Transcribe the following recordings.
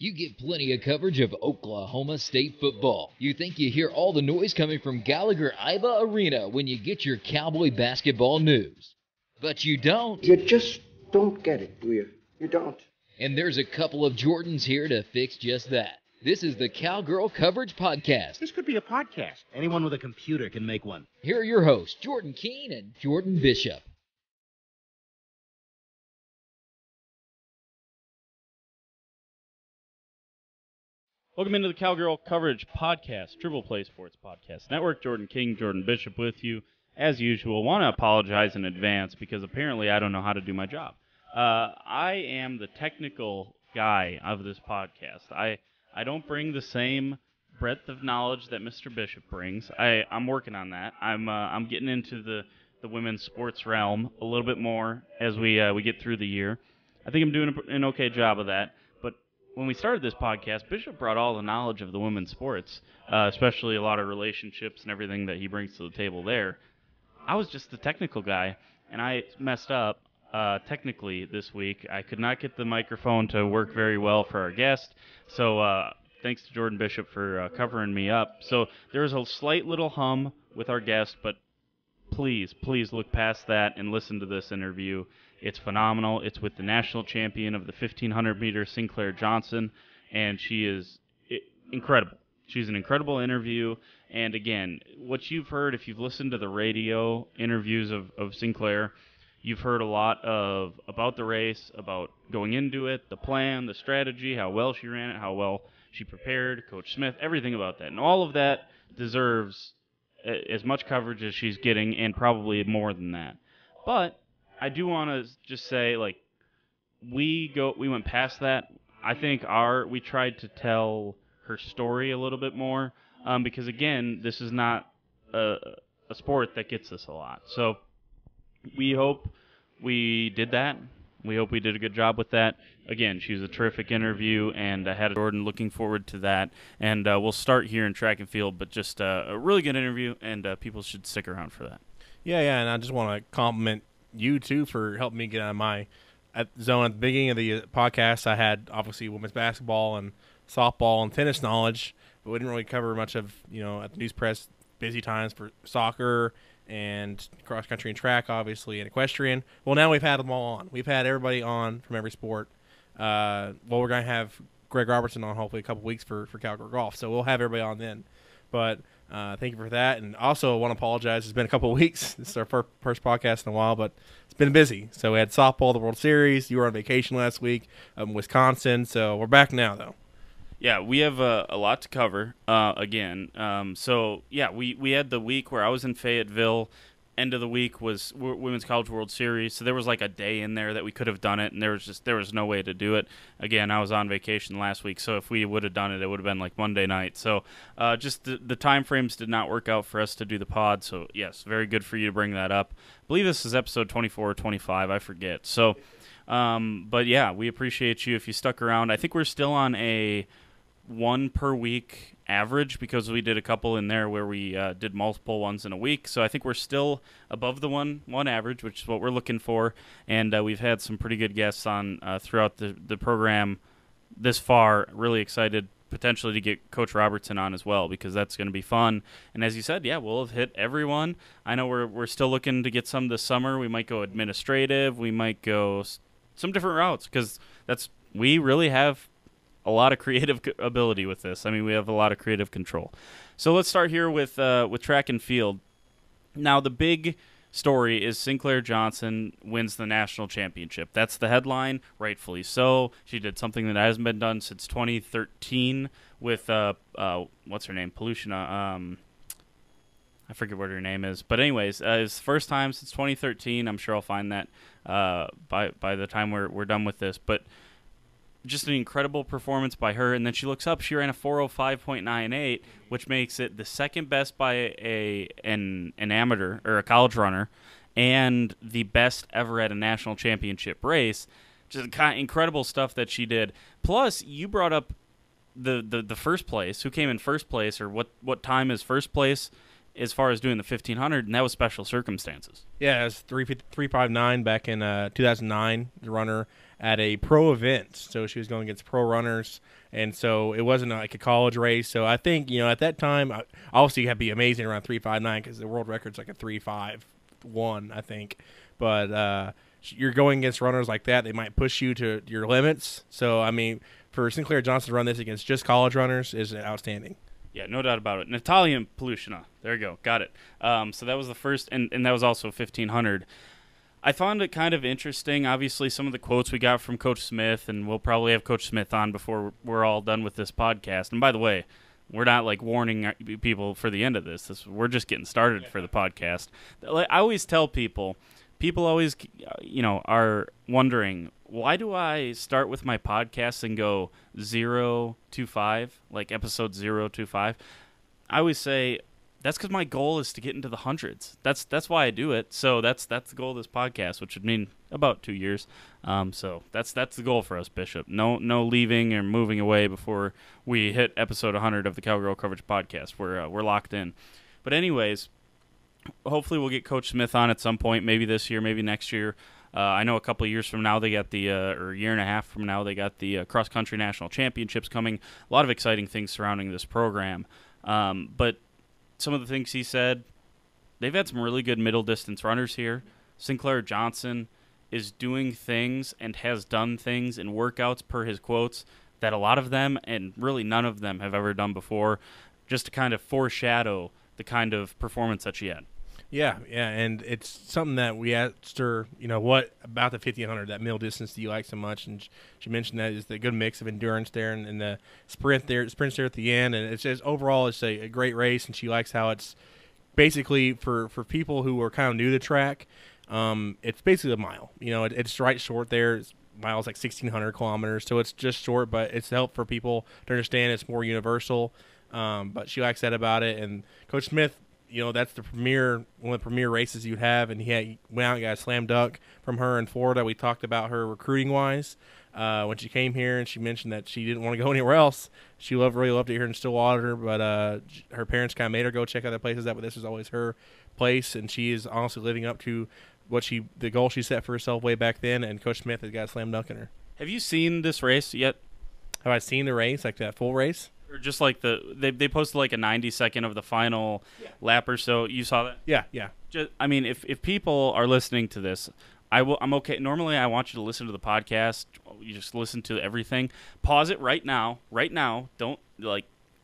You get plenty of coverage of Oklahoma State football. You think you hear all the noise coming from Gallagher-Iba Arena when you get your Cowboy basketball news. But you don't. You just don't get it, do you? You don't. And there's a couple of Jordans here to fix just that. This is the Cowgirl Coverage Podcast. This could be a podcast. Anyone with a computer can make one. Here are your hosts, Jordan Keene and Jordan Bishop. Welcome into the Cowgirl Coverage Podcast, Triple Play Sports Podcast Network. Jordan King, Jordan Bishop with you. As usual, want to apologize in advance because apparently I don't know how to do my job. I am the technical guy of this podcast. I don't bring the same breadth of knowledge that Mr. Bishop brings. I'm working on that. I'm getting into the women's sports realm a little bit more as we get through the year. I think I'm doing an okay job of that. When we started this podcast, Bishop brought all the knowledge of the women's sports, especially a lot of relationships and everything that he brings to the table there. I was just the technical guy, and I messed up technically this week. I could not get the microphone to work very well for our guest, so thanks to Jordan Bishop for covering me up. So there's a slight little hum with our guest, but please look past that and listen to this interview. It's phenomenal. It's with the national champion of the 1,500-meter Sinclaire Johnson, and she is incredible. She's an incredible interview, and again, what you've heard, if you've listened to the radio interviews of Sinclaire, you've heard a lot about the race, about going into it, the plan, the strategy, how well she ran it, how well she prepared, Coach Smith, everything about that. And all of that deserves as much coverage as she's getting, and probably more than that. But I do want to just say, we went past that. I think we tried to tell her story a little bit more, because again, this is not a sport that gets us a lot. So we hope we did that. We hope we did a good job with that. Again, she was a terrific interview, and I had Jordan looking forward to that. And we'll start here in track and field, but just a really good interview, and people should stick around for that. Yeah, and I just want to compliment you, too, for helping me get out of my zone. At the beginning of the podcast, I had, obviously, women's basketball and softball and tennis knowledge, but we didn't really cover much of, at the news press, busy times for soccer and cross-country and track, obviously, and equestrian. Well, now we've had them all on. We've had everybody on from every sport. We're going to have Greg Robertson on hopefully a couple weeks for Cowgirl Golf, so we'll have everybody on then. But thank you for that. And also I want to apologize. It's been a couple of weeks. This is our first podcast in a while, but it's been busy. So we had softball, the World Series. You were on vacation last week, Wisconsin. So we're back now, though. Yeah, we have a lot to cover again. We had the week where I was in Fayetteville. End of the week was Women's College World Series, so there was like a day in there that we could have done it, and there was no way to do it. Again, I was on vacation last week, so if we would have done it, it would have been like Monday night. So just the time frames did not work out for us to do the pod. So yes, very good for you to bring that up. I believe this is episode 24 or 25. I forget. So, but yeah, we appreciate you if you stuck around. I think we're still on a one per week average because we did a couple in there where we did multiple ones in a week. So I think we're still above the one average, which is what we're looking for. And we've had some pretty good guests on throughout the program this far. Really excited potentially to get Coach Robertson on as well, because that's going to be fun. And as you said, yeah, we'll have hit everyone. I know we're still looking to get some this summer. We might go administrative. We might go some different routes, because we really have a lot of creative ability with this. I mean, we have a lot of creative control. So let's start here with track and field. Now, the big story is Sinclaire Johnson wins the national championship. That's the headline, rightfully so. She did something that hasn't been done since 2013 with, what's her name? Pollution. I forget what her name is. But anyways, it's the first time since 2013. I'm sure I'll find that by the time we're done with this. But just an incredible performance by her. And then she looks up, she ran a 4:05.98, which makes it the second best by an amateur or a college runner, and the best ever at a national championship race. Just kind of incredible stuff that she did. Plus, you brought up the first place, who came in first place, or what time is first place as far as doing the 1500, and that was special circumstances. Yeah, it was 359 back in 2009. The runner at a pro event, so she was going against pro runners, and so it wasn't like a college race. So I think at that time, obviously, you had to be amazing around 359 because the world record's like a 351, I think. But you're going against runners like that; they might push you to your limits. So I mean, for Sinclaire Johnson to run this against just college runners is outstanding. Yeah, no doubt about it. Natalia Palushina. There you go. Got it. So that was the first, and that was also 1500. I found it kind of interesting. Obviously, some of the quotes we got from Coach Smith, and we'll probably have Coach Smith on before we're all done with this podcast. And by the way, we're not like warning people for the end of this. We're just getting started for the podcast. I always tell people always, are wondering, why do I start with my podcast and go 0 to 5, like episode 0 to 5? I always say that's because my goal is to get into the hundreds. That's why I do it. So that's the goal of this podcast, which would mean about 2 years. So that's the goal for us, Bishop. No leaving or moving away before we hit episode 100 of the Cowgirl Coverage podcast. We're locked in. But anyways, hopefully we'll get Coach Smith on at some point, maybe this year, maybe next year. I know a couple of years from now they got or a year and a half from now they got the cross-country national championships coming. A lot of exciting things surrounding this program. But some of the things he said, they've had some really good middle-distance runners here. Sinclaire Johnson is doing things and has done things in workouts, per his quotes, that a lot of them and really none of them have ever done before, just to kind of foreshadow the kind of performance that she had. Yeah, and it's something that we asked her, what about the 1500, that middle distance do you like so much? And she mentioned that is the good mix of endurance there and the sprints there at the end. And it's just overall it's a great race, and she likes how it's basically for people who are kind of new to the track, it's basically a mile. It's right short there. It's miles like 1,600 kilometers, so it's just short, but it's helped for people to understand it's more universal. But she likes that about it. And Coach Smith, that's one of the premier races you have, and he went out and got a slam dunk from her in Florida. We talked about her recruiting-wise when she came here, and she mentioned that she didn't want to go anywhere else. She really loved it here in Stillwater, but her parents kind of made her go check other places out, but this was always her place, and she is honestly living up to the goal she set for herself way back then, and Coach Smith has got a slam dunk in her. Have you seen this race yet? Have I seen the race, like that full race? Or just like they posted like a 90-second of the final lap or so. You saw that? Yeah. If people are listening to this, I'm okay. Normally, I want you to listen to the podcast. You just listen to everything. Pause it right now. Right now. Don't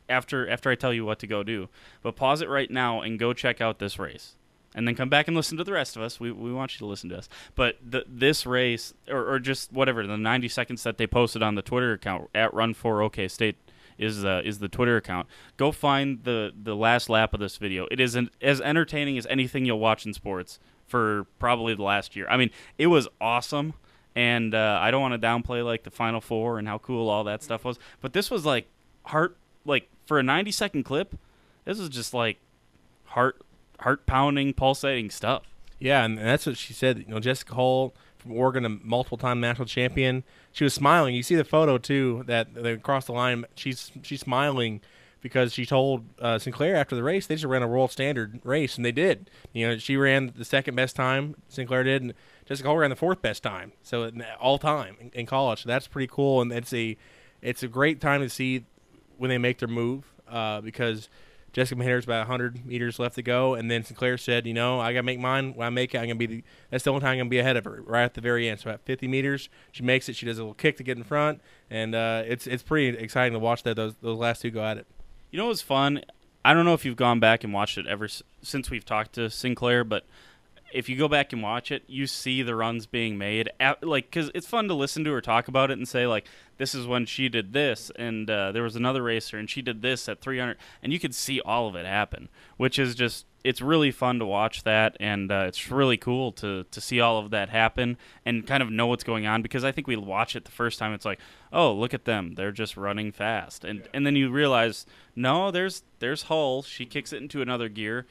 after I tell you what to go do. But pause it right now and go check out this race. And then come back and listen to the rest of us. We want you to listen to us. But this race, or just whatever, the 90 seconds that they posted on the Twitter account at Run4OKState is the Twitter account. Go find the last lap of this video. It is as entertaining as anything you'll watch in sports for probably the last year. I mean, it was awesome, and I don't want to downplay like the Final Four and how cool all that stuff was, but this was like for a 90-second clip, this was just like heart-pounding, pulsating stuff. Yeah, and that's what she said. Jessica Hull from Oregon, a multiple-time national champion. She was smiling. You see the photo too that they crossed the line. She's smiling because she told Sinclaire after the race they just ran a world standard race, and they did. She ran the second best time, Sinclaire did, and Jessica Hull ran the fourth best time. So all time in college. So that's pretty cool, and it's a great time to see when they make their move because Jessica Mahinder's about 100 meters left to go, and then Sinclaire said, I got to make mine. When I make it, that's the only time I'm going to be ahead of her, right at the very end. So at 50 meters, she makes it. She does a little kick to get in front, and it's pretty exciting to watch those last two go at it. It was fun. I don't know if you've gone back and watched it ever since we've talked to Sinclaire, but if you go back and watch it, you see the runs being made. Because it's fun to listen to her talk about it and say, this is when she did this, and there was another racer, and she did this at 300, and you could see all of it happen, which is just, it's really fun to watch that, and it's really cool to see all of that happen and kind of know what's going on, because I think we watch it the first time, it's like, oh, look at them, they're just running fast, and then you realize, no, there's Hull, she kicks it into another gear,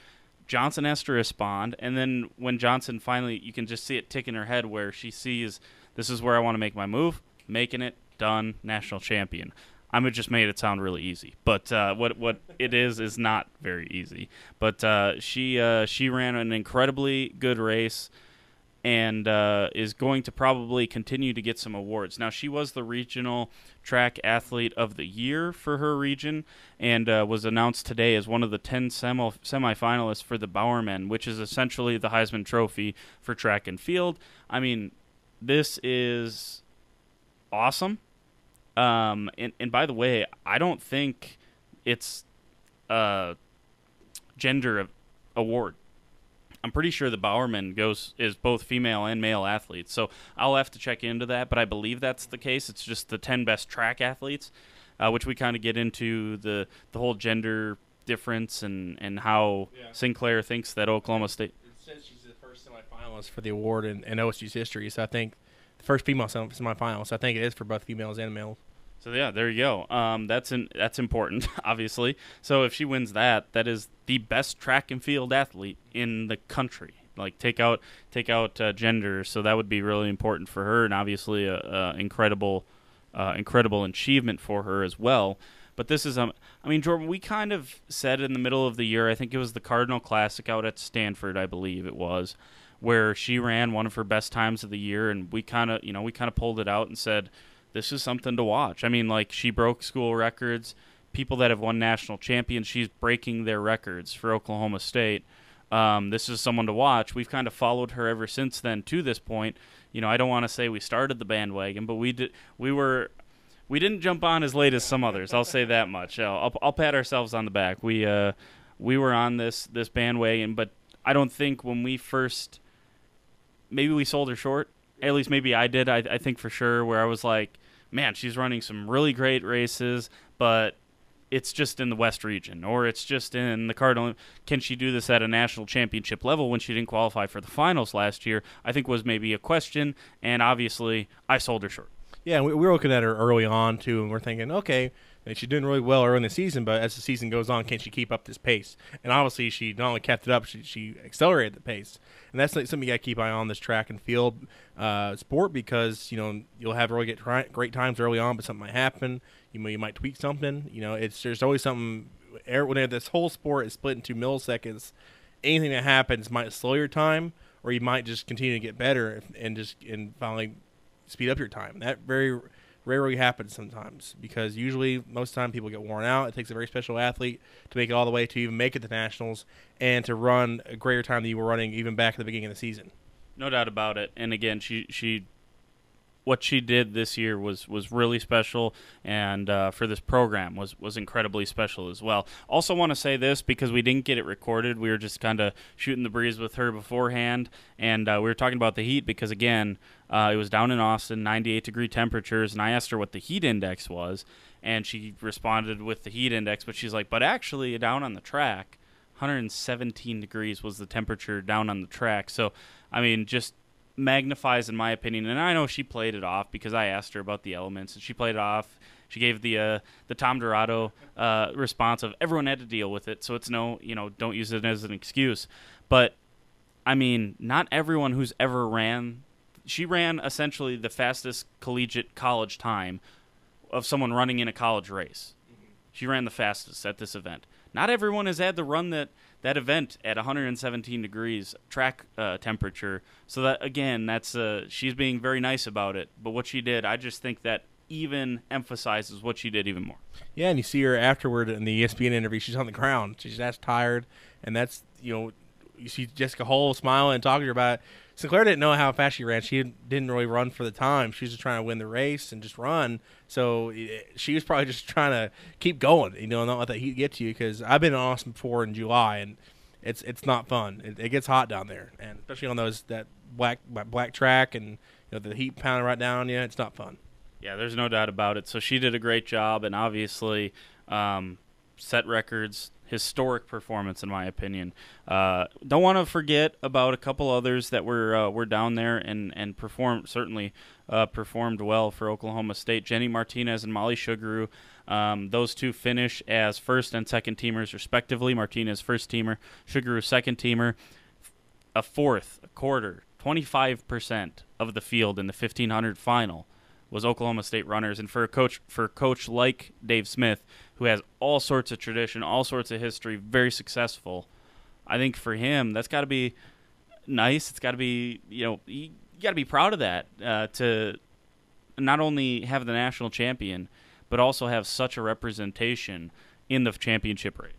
Johnson has to respond, and then when Johnson finally, you can just see it tick in her head where she sees, this is where I want to make my move, making it, done, national champion. I just made it sound really easy, but what it is not very easy. But she ran an incredibly good race, and is going to probably continue to get some awards. Now, she was the regional track athlete of the year for her region, and was announced today as one of the 10 semifinalists for the Bowerman, which is essentially the Heisman Trophy for track and field. I mean, this is awesome. And by the way, I don't think it's a gender award. I'm pretty sure the Bowerman is both female and male athletes, so I'll have to check into that, but I believe that's the case. It's just the 10 best track athletes, which we kind of get into the whole gender difference and how Sinclair thinks that Oklahoma State. It says she's the first semifinalist for the award in OSU's history, so I think the first female semifinalist. I think it is for both females and males. So yeah, there you go. That's important, obviously. So if she wins that is the best track and field athlete in the country. Like take out gender. So that would be really important for her, and obviously a incredible achievement for her as well. But this is I mean, Jordan, we kind of said in the middle of the year, I think it was the Cardinal Classic out at Stanford, I believe it was, where she ran one of her best times of the year, and we kind of pulled it out and said, this is something to watch. I mean, like, she broke school records. People that have won national champions, she's breaking their records for Oklahoma State. This is someone to watch. We've kind of followed her ever since then to this point. You know, I don't want to say we started the bandwagon, but we didn't jump on as late as some others. I'll say that much. I'll pat ourselves on the back. We were on this bandwagon, but I don't think when we first, maybe we sold her short. At least maybe I did. I think for sure, where I was like, man, she's running some really great races, but it's just in the West region, or it's just in the Cardinal. Can she do this at a national championship level when she didn't qualify for the finals last year? I think was maybe a question, and obviously I sold her short. Yeah, we were looking at her early on, too, and we're thinking, okay, she's doing really well early in the season, but as the season goes on, can she keep up this pace? And obviously, she not only kept it up, she accelerated the pace. And that's like something you got to keep eye on this track and field sport, because, you know, you'll have really great times early on, but something might happen. You might tweak something. You know, there's always something. When this whole sport is split into milliseconds, anything that happens might slow your time, or you might just continue to get better and finally speed up your time. That very rarely happens sometimes, because usually most of the time people get worn out. It takes a very special athlete to make it all the way to even make it to nationals and to run a greater time than you were running even back at the beginning of the season. No doubt about it. And again, what she did this year was really special, and for this program was incredibly special as well. Also want to say this, because we didn't get it recorded. We were just kind of shooting the breeze with her beforehand, and we were talking about the heat because, again, it was down in Austin, 98-degree temperatures, and I asked her what the heat index was, and she responded with the heat index, but she's like, but actually down on the track, 117 degrees was the temperature down on the track. So, I mean, just magnifies, in my opinion, and I know she played it off because I asked her about the elements, and she played it off. She gave the Tom Dorado response of everyone had to deal with it, so it's don't use it as an excuse. But, I mean, not everyone who's ever ran, she ran essentially the fastest collegiate college time of someone running in a college race. She ran the fastest at this event. Not everyone has had to run that event at 117 degrees track temperature. So that, again, that's she's being very nice about it. But what she did, I just think that even emphasizes what she did even more. Yeah, and you see her afterward in the ESPN interview. She's on the ground. She's that's tired, and that's, you see Jessica Hull smiling and talking to her about it. Sinclair didn't know how fast she ran. She didn't really run for the time. She was just trying to win the race and just run. So she was probably just trying to keep going, not let that heat get to you, because I've been in Austin before in July, and it's not fun. It gets hot down there, and especially on that black track, and the heat pounding right down on you. It's not fun. Yeah, there's no doubt about it. So she did a great job, and obviously set records. Historic performance, in my opinion. Don't want to forget about a couple others that were down there and performed well for Oklahoma State. Jenny Martinez and Molly Sugaru. Those two finish as first and second teamers respectively. Martinez first teamer, Sugaru second teamer. A quarter, 25% of the field in the 1500 final was Oklahoma State runners. And for a coach like Dave Smith, who has all sorts of tradition, all sorts of history, very successful, I think for him that's got to be nice. It's got to be, you got to be proud of that, to not only have the national champion, but also have such a representation in the championship race.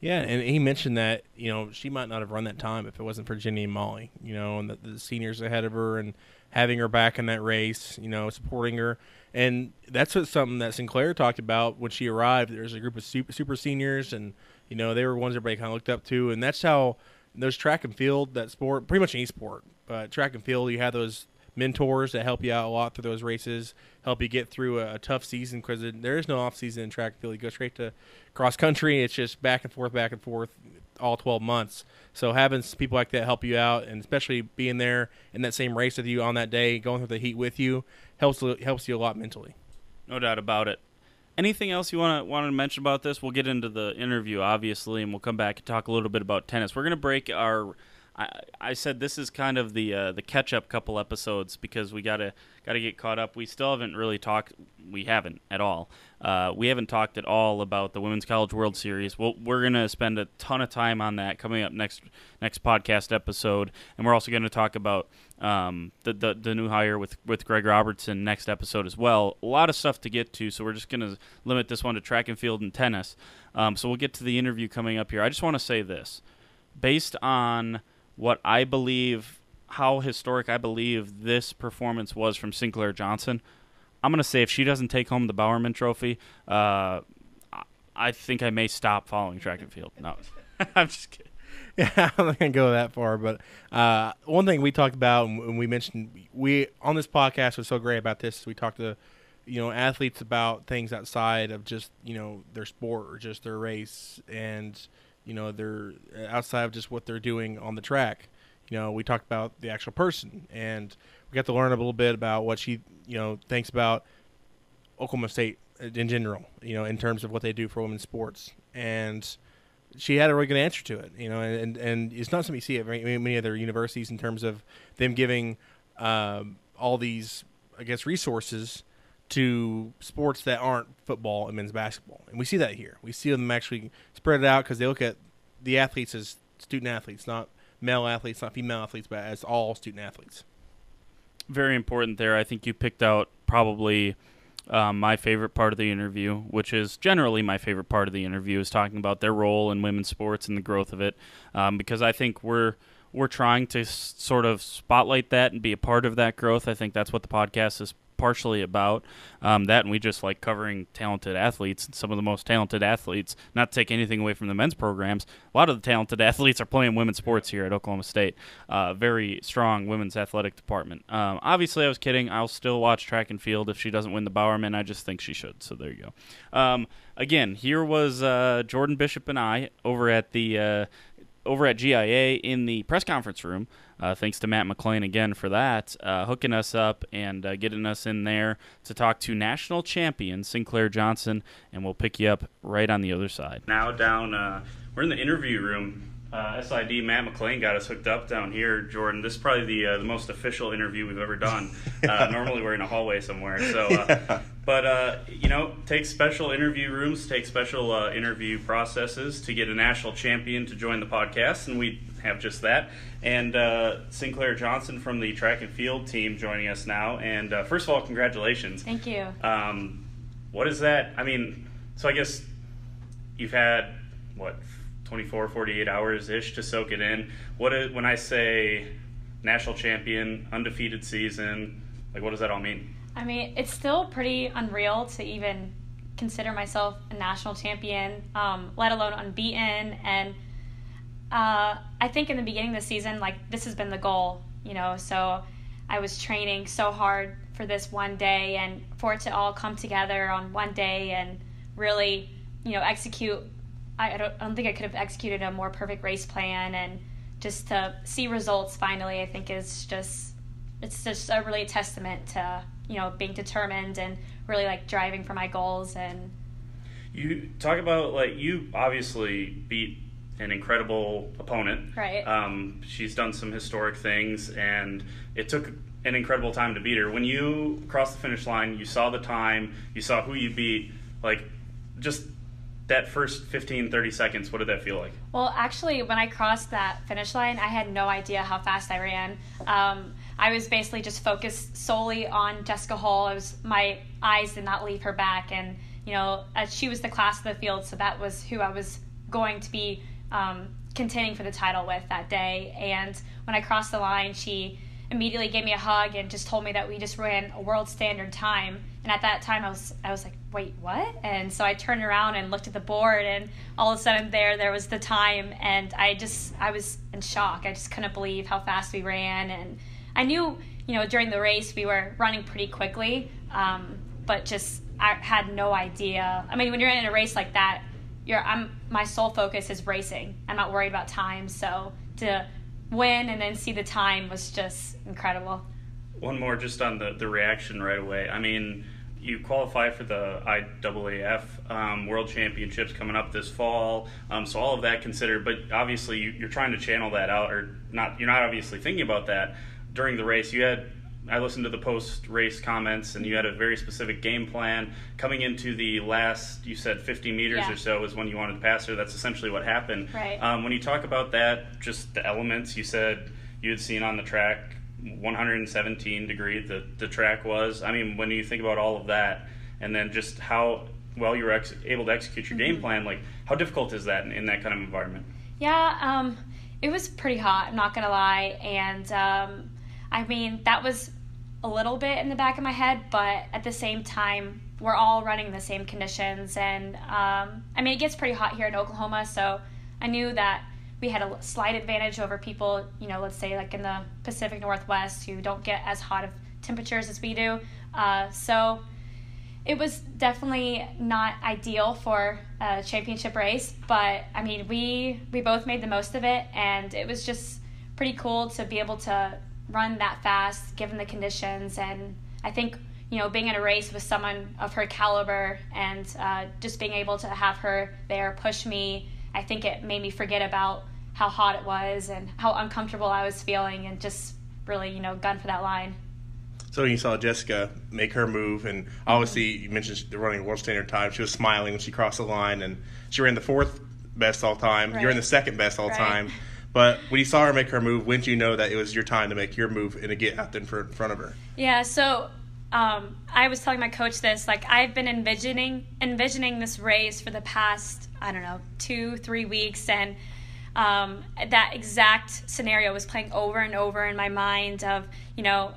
Yeah, and he mentioned that, she might not have run that time if it wasn't for Jenny and Molly, and the seniors ahead of her and having her back in that race, supporting her. And that's something that Sinclair talked about when she arrived. There's a group of super seniors, and, they were ones everybody kind of looked up to. And that's how there's track and field, that sport, pretty much any sport. But track and field, you have those mentors that help you out a lot through those races, help you get through a tough season, because there is no off season in track and field. You go straight to cross country. It's just back and forth all 12 months. So having people like that help you out, and especially being there in that same race with you on that day, going through the heat with you, helps you a lot mentally. No doubt about it. Anything else you want to mention about this? We'll get into the interview, obviously, and we'll come back and talk a little bit about tennis. We're going to break our I said this is kind of the catch-up couple episodes, because we gotta get caught up. We still haven't really talked. We haven't at all. We haven't talked at all about the Women's College World Series. We're gonna spend a ton of time on that coming up next podcast episode, and we're also gonna talk about the new hire with Greg Robertson next episode as well. A lot of stuff to get to, so we're just gonna limit this one to track and field and tennis. So we'll get to the interview coming up here. I just want to say this, based on what I believe, how historic I believe this performance was from Sinclaire Johnson, I'm going to say if she doesn't take home the Bowerman Trophy, I think I may stop following track and field. No, I'm just kidding. Yeah, I'm not going to go that far. But one thing we talked about, and we mentioned, on this podcast, what's so great about this, we talked to athletes about things outside of just their sport or just their race, and they're outside of just what they're doing on the track. We talked about the actual person, and we got to learn a little bit about what she, thinks about Oklahoma State in general, in terms of what they do for women's sports. And she had a really good answer to it, and it's not something you see at many other universities in terms of them giving all these, I guess, resources to sports that aren't football and men's basketball. And we see that here. We see them actually spread it out, because they look at the athletes as student athletes, not male athletes, not female athletes, but as all student athletes. Very important there. I think you picked out probably my favorite part of the interview, which is generally my favorite part of the interview, is talking about their role in women's sports and the growth of it, because I think we're trying to sort of spotlight that and be a part of that growth. I think that's what the podcast is partially about, that, and we just like covering talented athletes, some of the most talented athletes. Not to take anything away from the men's programs, a lot of the talented athletes are playing women's sports here at Oklahoma State. Very strong women's athletic department. Obviously I was kidding. I'll still watch track and field if she doesn't win the Bowerman. I just think she should, so there you go. Again, here was Jordan Bishop and I over at GIA in the press conference room. Thanks to Matt McClain again for that, hooking us up and getting us in there to talk to national champion Sinclaire Johnson, and we'll pick you up right on the other side. Now down, we're in the interview room. SID Matt McClain got us hooked up down here, Jordan. This is probably the most official interview we've ever done. Normally we're in a hallway somewhere. So, but takes special interview rooms, takes special interview processes to get a national champion to join the podcast, and we have just that. And Sinclaire Johnson from the track and field team joining us now. And first of all, congratulations. Thank you. What is that? I mean, so I guess you've had, 24, 48 hours-ish to soak it in. When I say national champion, undefeated season, what does that all mean? I mean, it's still pretty unreal to even consider myself a national champion, let alone unbeaten. And I think in the beginning of the season, this has been the goal, so I was training so hard for this one day, and for it to all come together on one day and really, execute. I don't think I could have executed a more perfect race plan, and just to see results finally, I think it's just a really testament to, being determined and really driving for my goals. And you talk about you obviously beat an incredible opponent. Right. She's done some historic things, and it took an incredible time to beat her. When you crossed the finish line, you saw the time, you saw who you beat, like, just that first 15, 30 seconds, what did that feel like? Well, actually, when I crossed that finish line, I had no idea how fast I ran. I was basically just focused solely on Jessica Hull. My eyes did not leave her back, and she was the class of the field, so that was who I was going to be contending for the title with that day. And when I crossed the line, she immediately gave me a hug and just told me that we just ran a world standard time. And at that time, I was like, wait, what? And so I turned around and looked at the board, and all of a sudden there was the time, and I was in shock. I just couldn't believe how fast we ran. And I knew, during the race we were running pretty quickly, but I had no idea. I mean, when you're in a race like that, my sole focus is racing. I'm not worried about time. So to win and then see the time was just incredible. One more just on the reaction right away. I mean, you qualify for the IAAF World Championships coming up this fall, so all of that considered, but obviously you're trying to channel that out, or not. You're not obviously thinking about that during the race. I listened to the post-race comments, and you had a very specific game plan. Coming into the last, you said 50 meters or so is when you wanted to pass her. That's essentially what happened. Right. When you talk about that, just the elements, you said you had seen on the track 117 degree the track was. I mean, when you think about all of that, and then just how well you were able to execute your game plan, like, how difficult is that in that kind of environment? Yeah, it was pretty hot, I'm not going to lie. And, I mean, that was a little bit in the back of my head, but at the same time, we're all running the same conditions. And, I mean, it gets pretty hot here in Oklahoma, so I knew that we had a slight advantage over people, let's say like in the Pacific Northwest, who don't get as hot of temperatures as we do. So it was definitely not ideal for a championship race, but I mean, we both made the most of it, and it was just pretty cool to be able to run that fast given the conditions. And I think, being in a race with someone of her caliber and just being able to have her there push me, I think it made me forget about how hot it was and how uncomfortable I was feeling, and just really, gun for that line. So you saw Jessica make her move, and obviously you mentioned running world standard time. She was smiling when she crossed the line, and she ran the fourth best all time. Right. You're in the second best all time. But when you saw her make her move, when did you know that it was your time to make your move and to get out in front of her? Yeah, so I was telling my coach this, like, I've been envisioning this race for the past, 2-3 weeks, and that exact scenario was playing over and over in my mind of,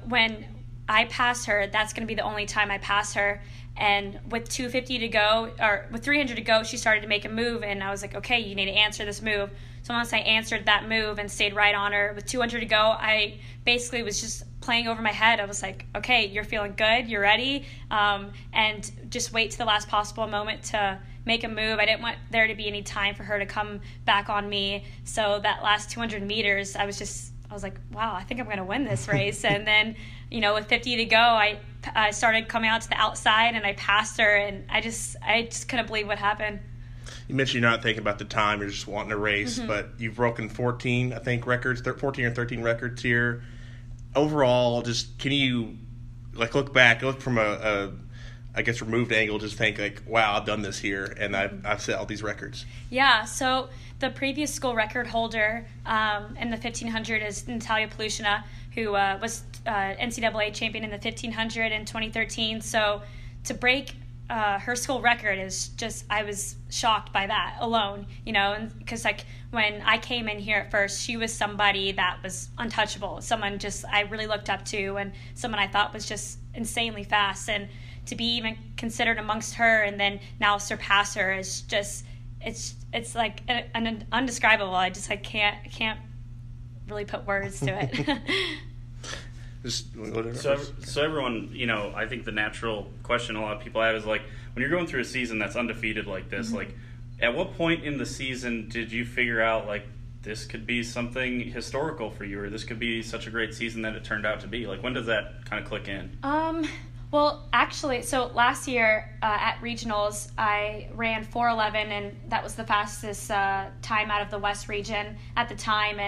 when I pass her, that's going to be the only time I pass her. And with 250 to go, or with 300 to go, she started to make a move, and I was like, okay, you need to answer this move. So once I answered that move and stayed right on her, with 200 to go, I basically was just playing over my head. I was like, okay, you're feeling good, you're ready, and just wait to the last possible moment to make a move. I didn't want there to be any time for her to come back on me. So that last 200 meters, I was like, wow, I think I'm going to win this race. And then, with 50 to go, I started coming out to the outside, and I passed her, and I just couldn't believe what happened. You mentioned you're not thinking about the time, you're just wanting to race, but you've broken 14, I think, records, 14 or 13 records here. Overall, just can you, look back, look from a removed angle, just think, wow, I've done this here, and I've set all these records? Yeah, so the previous school record holder in the 1500 is Natalia Palushina, who was NCAA champion in the 1500 in 2013. So to break her school record is just, I was shocked by that alone, and because when I came in here at first, she was somebody that was untouchable, someone just I really looked up to, and someone I thought was just insanely fast. And to be even considered amongst her and then now surpass her is just, it's like an undescribable. I can't really put words to it. So everyone, I think the natural question a lot of people have is, when you're going through a season that's undefeated like this, at what point in the season did you figure out, this could be something historical for you, or this could be such a great season that it turned out to be? When does that kind of click in? Well, actually, so last year at regionals, I ran 4:11, and that was the fastest time out of the West region at the time.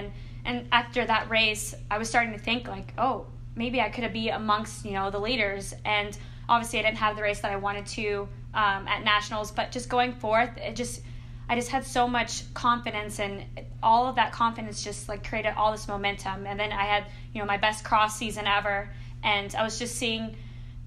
And after that race, I was starting to think like, oh, maybe I could be amongst the leaders. And obviously, I didn't have the race that I wanted to at nationals, but just going forth, I just had so much confidence, and all of that confidence just like created all this momentum. And then I had my best cross season ever, and I was just seeing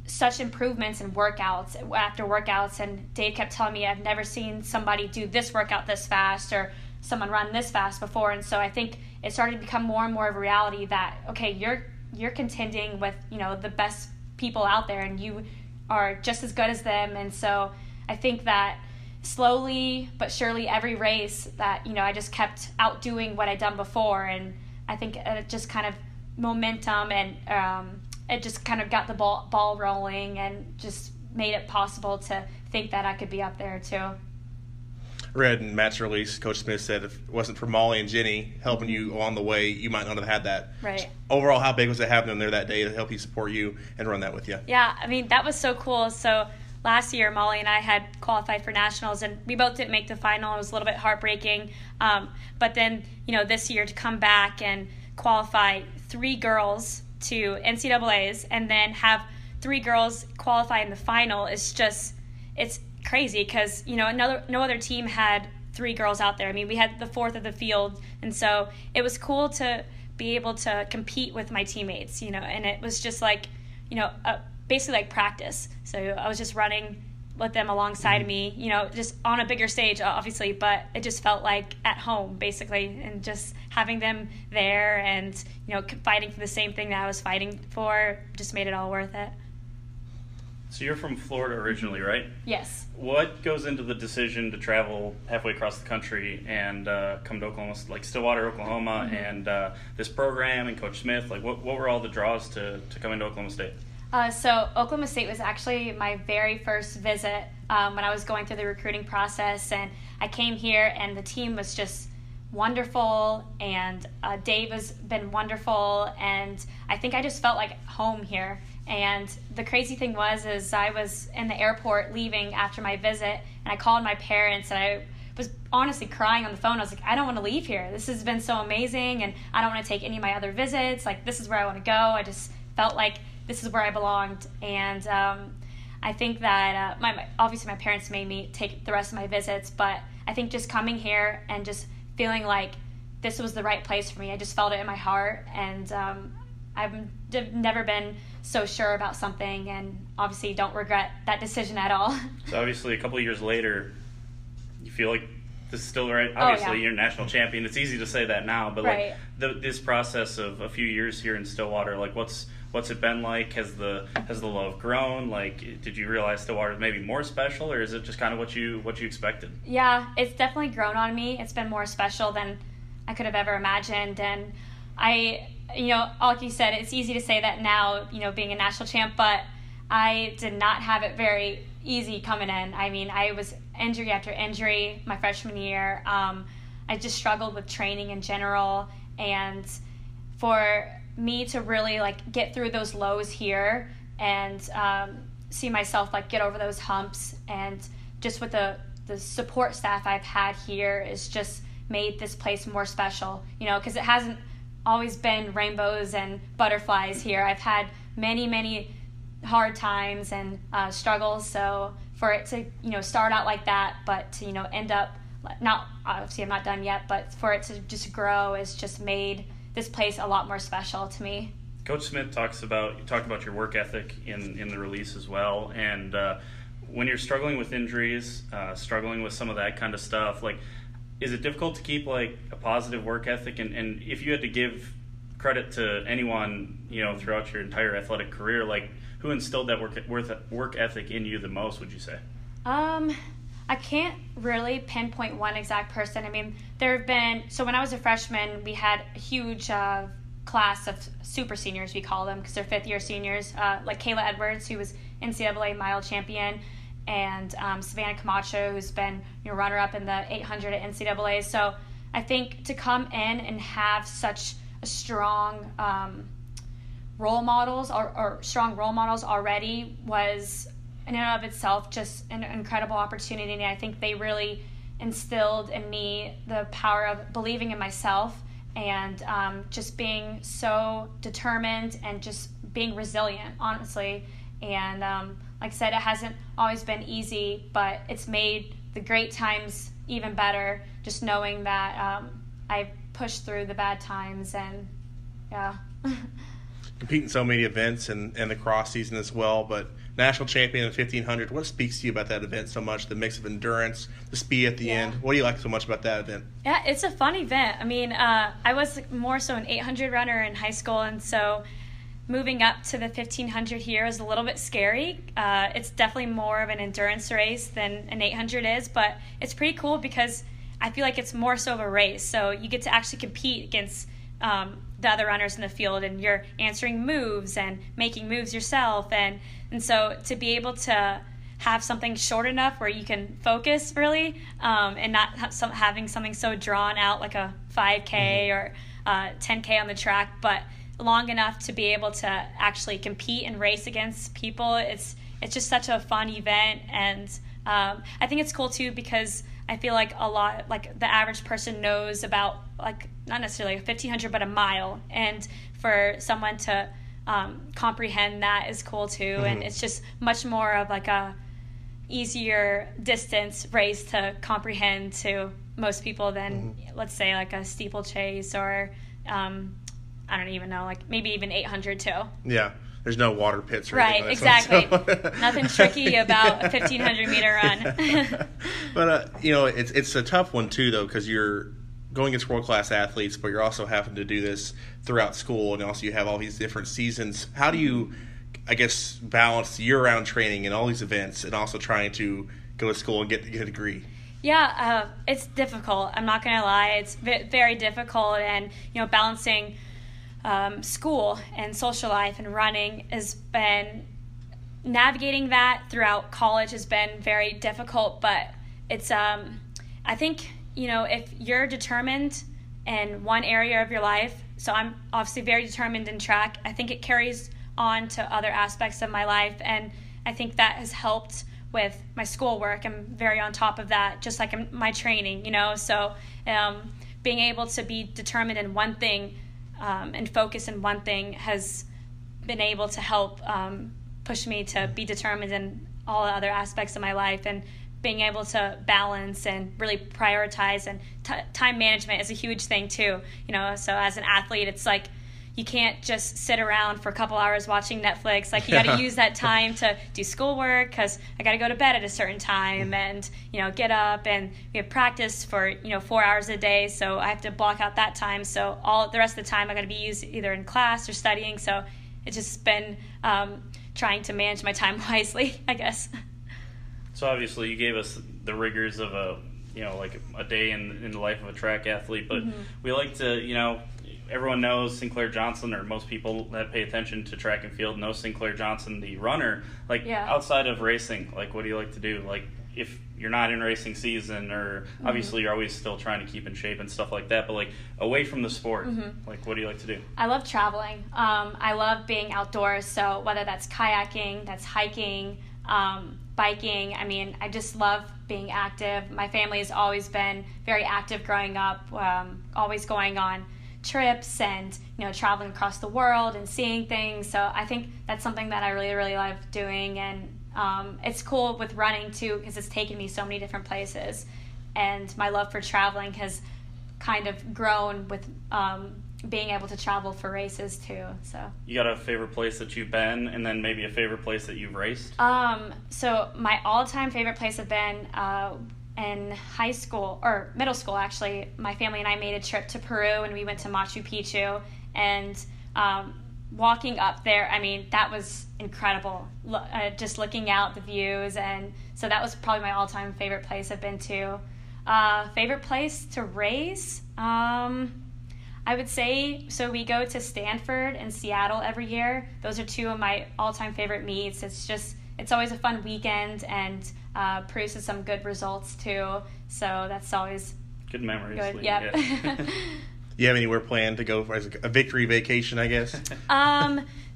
such improvements in workouts after workouts, and Dave kept telling me I've never seen somebody do this workout this fast or someone run this fast before. And so I think it started to become more and more of a reality that, okay, you're contending with the best people out there, and you are just as good as them. And so I think that slowly but surely every race that I just kept outdoing what I'd done before, and I think it just kind of momentum, and it just kind of got the ball rolling and just made it possible to think that I could be up there too. Read in Matt's release, Coach Smith said if it wasn't for Molly and Jenny helping you along the way, you might not have had that. Right. Overall, how big was it having them there that day to help you support you and run that with you? Yeah, I mean, that was so cool. So last year, Molly and I had qualified for nationals, and we both didn't make the final. It was a little bit heartbreaking. But then, this year to come back and qualify 3 girls to NCAAs and then have 3 girls qualify in the final is just, it's crazy because, no other team had 3 girls out there. I mean, we had the 4th of the field, and so it was cool to be able to compete with my teammates, and it was just like, basically like practice. So I was just running with them alongside me, just on a bigger stage, obviously, but it just felt like at home, basically, and just having them there and, fighting for the same thing that I was fighting for just made it all worth it. So you're from Florida originally, right? Yes. What goes into the decision to travel halfway across the country and come to Oklahoma, like Stillwater, Oklahoma, and this program and Coach Smith? Like, what were all the draws to come into Oklahoma State? So Oklahoma State was actually my very first visit when I was going through the recruiting process, and I came here and the team was just wonderful, and Dave has been wonderful, and I think I just felt like home here. And the crazy thing was I was in the airport leaving after my visit, and I called my parents, and I was honestly crying on the phone. I was like, I don't want to leave here. This has been so amazing, and I don't want to take any of my other visits. Like, this is where I want to go. I just felt like this is where I belonged. And I think that obviously my parents made me take the rest of my visits, but I think just coming here and just feeling like this was the right place for me, I just felt it in my heart. And I've never been so sure about something, and obviously don't regret that decision at all. So obviously a couple of years later, you feel like this is still the right. Obviously, you're a national champion. It's easy to say that now, but right. Like this process of a few years here in Stillwater, like what's it been like? Has the love grown? Like, did you realize Stillwater is maybe more special, or is it just kind of what you expected? Yeah, it's definitely grown on me. It's been more special than I could have ever imagined, and like you said, it's easy to say that now, being a national champ, but I did not have it very easy coming in. I mean, I was injury after injury my freshman year. I just struggled with training in general, and for me to really get through those lows here and see myself get over those humps, and just with the support staff I've had here is just made this place more special, because it hasn't always been rainbows and butterflies here. I've had many hard times and struggles, so for it to start out like that, but to end up not, obviously I'm not done yet, but for it to just grow has just made this place a lot more special to me. Coach Smith talked about your work ethic in the release as well, and when you're struggling with injuries, struggling with some of that kind of stuff, is it difficult to keep a positive work ethic? And if you had to give credit to anyone, throughout your entire athletic career, who instilled that work ethic in you the most, would you say? I can't really pinpoint one exact person. I mean, there have been, so when I was a freshman, we had a huge class of super seniors, we call them, because they're fifth-year seniors, like Kayla Edwards, who was NCAA mile champion, and Savannah Camacho, who's been runner-up in the 800 at NCAA. So I think to come in and have such a strong role models or strong role models already was in and of itself just an incredible opportunity. And I think they really instilled in me the power of believing in myself and just being so determined and just being resilient, honestly. And like I said, it hasn't always been easy, but it's made the great times even better, just knowing that I pushed through the bad times. And yeah. Compete in so many events and the cross season as well, but national champion in 1500, what speaks to you about that event so much? The mix of endurance, the speed at the end. What do you like so much about that event? Yeah, it's a fun event. I mean, I was more so an 800 runner in high school, and so moving up to the 1500 here is a little bit scary. It's definitely more of an endurance race than an 800 is, but it's pretty cool because I feel like it's more so of a race. So you get to actually compete against the other runners in the field, and you're answering moves and making moves yourself. And so to be able to have something short enough where you can focus really and not having something so drawn out like a 5K or 10K on the track, but long enough to be able to actually compete and race against people. It's just such a fun event. And I think it's cool too because I feel like a lot, like the average person knows about like not necessarily a 1500 but a mile, and for someone to comprehend that is cool too. And it's just much more of like a easier distance race to comprehend to most people than let's say like a steeplechase or I don't even know, like maybe even 800 too. Yeah. There's no water pits or right, anything like exactly. So. Nothing tricky about a 1,500 meter run. But it's a tough one too, though, because you're going against world class athletes, but you're also having to do this throughout school, and also you have all these different seasons. How do you, I guess, balance year-round training and all these events, and also trying to go to school and get a degree? Yeah, it's difficult. I'm not gonna lie, it's very difficult, and balancing school and social life and running has been, navigating that throughout college has been very difficult, but it's I think if you're determined in one area of your life, so I'm obviously very determined in track, I think it carries on to other aspects of my life, and I think that has helped with my schoolwork. I'm very on top of that, just like my training, so being able to be determined in one thing and focus in one thing has been able to help push me to be determined in all the other aspects of my life, and being able to balance and really prioritize, and time management is a huge thing too. So as an athlete, it's like you can't just sit around for a couple hours watching Netflix. Like you got to use that time to do schoolwork, because I got to go to bed at a certain time and get up, and we have practice for 4 hours a day, so I have to block out that time. So all the rest of the time I got to be used either in class or studying. So it's just been trying to manage my time wisely, I guess. So obviously you gave us the rigors of a day in the life of a track athlete, but we like to everyone knows Sinclaire Johnson, or most people that pay attention to track and field know Sinclaire Johnson, the runner. Outside of racing, what do you like to do? If you're not in racing season, or obviously you're always still trying to keep in shape and stuff like that, but away from the sport, what do you like to do? I love traveling. I love being outdoors. So whether that's kayaking, that's hiking, biking. I mean, I just love being active. My family has always been very active growing up, always going on trips and traveling across the world and seeing things. So I think that's something that I really, really love doing. And it's cool with running too, because it's taken me so many different places, and my love for traveling has kind of grown with being able to travel for races too. So you got a favorite place that you've been, and then maybe a favorite place that you've raced? So my all-time favorite place have been in high school, or middle school actually. My family and I made a trip to Peru, and we went to Machu Picchu, and walking up there, I mean, that was incredible. Just looking out the views, and so that was probably my all-time favorite place I've been to. Favorite place to race? I would say, so we go to Stanford and Seattle every year. Those are two of my all-time favorite meets. It's always a fun weekend, and produces some good results too. So that's always good memories. Good. Yep. Do you have anywhere planned to go for as a victory vacation, I guess?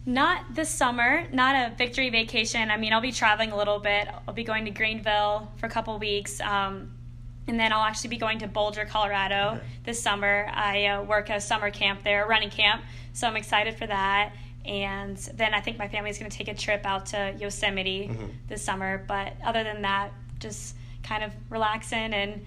Not this summer, not a victory vacation. I mean, I'll be traveling a little bit. I'll be going to Greenville for a couple weeks. And then I'll actually be going to Boulder, Colorado this summer. I work a summer camp there, a running camp. So I'm excited for that. And then I think my family's going to take a trip out to Yosemite this summer. But other than that, just kind of relaxing and,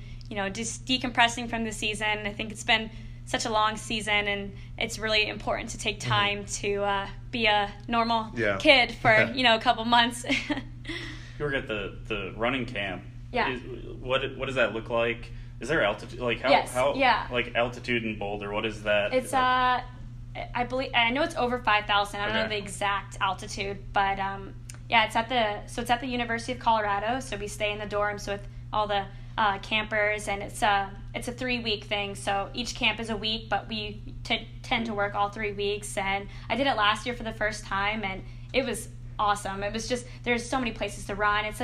just decompressing from the season. I think it's been such a long season, and it's really important to take time to be a normal kid for a couple months. You work at the running camp. Yeah. What does that look like? Is there altitude? Like how like altitude in Boulder? What is that? It's I know it's over 5,000. I don't know the exact altitude, but it's at the University of Colorado. So we stay in the dorms with all the campers, and it's a 3-week thing. So each camp is a week, but we tend to work all 3 weeks. And I did it last year for the first time, and it was awesome. It was just, there's so many places to run. It's